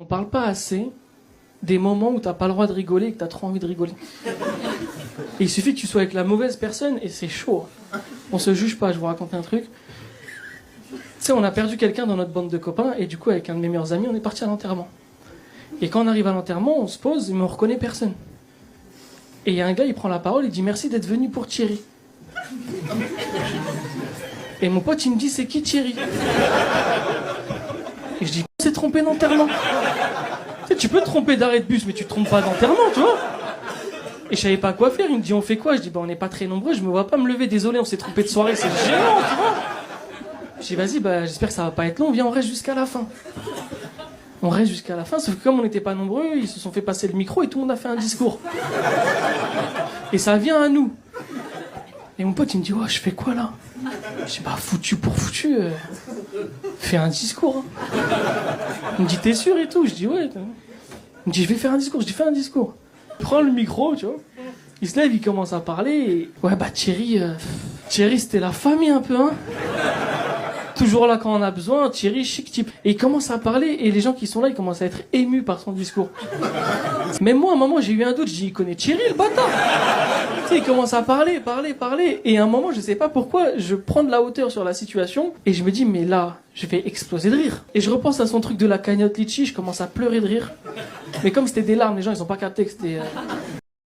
parle pas assez des moments où t'as pas le droit de rigoler et que t'as trop envie de rigoler. Et il suffit que tu sois avec la mauvaise personne et c'est chaud. On se juge pas, je vous raconte un truc. Tu sais, on a perdu quelqu'un dans notre bande de copains et du coup, avec un de mes meilleurs amis, on est parti à l'enterrement. Et quand on arrive à l'enterrement, on se pose, mais on reconnaît personne. Et il y a un gars, il prend la parole, il dit merci d'être venu pour Thierry. Et mon pote, il me dit c'est qui Thierry? Et je dis on s'est trompé d'enterrement. Tu sais, tu peux te tromper d'arrêt de bus, mais tu te trompes pas d'enterrement, tu vois. Et je savais pas quoi faire, il me dit on fait quoi? Je dis bah on n'est pas très nombreux, je me vois pas me lever, désolé, on s'est trompé de soirée, c'est gênant, tu vois. Je dis vas-y, bah j'espère que ça va pas être long, viens on reste jusqu'à la fin. On reste jusqu'à la fin, sauf que comme on n'était pas nombreux, ils se sont fait passer le micro et tout le monde a fait un discours. Et ça vient à nous. Et mon pote il me dit ouais je fais quoi là? Je dis bah foutu pour foutu, fais un discours. Il me dit t'es sûr et tout? Je dis ouais. Il me dit je vais faire un discours, je dis fais un discours. Il prend le micro, tu vois. Il se lève, il commence à parler et... Ouais bah Thierry c'était la famille un peu hein. Toujours là quand on a besoin, Thierry, chic type. Et il commence à parler et les gens qui sont là, ils commencent à être émus par son discours. Même moi, à un moment, j'ai eu un doute, je dis, il connaît Thierry, le bâtard. Tu sais, il commence à parler. Et à un moment, je sais pas pourquoi, je prends de la hauteur sur la situation et je me dis, mais là, je vais exploser de rire. Et je repense à son truc de la cagnotte litchi, je commence à pleurer de rire. Mais comme c'était des larmes, les gens, ils ont pas capté que c'était...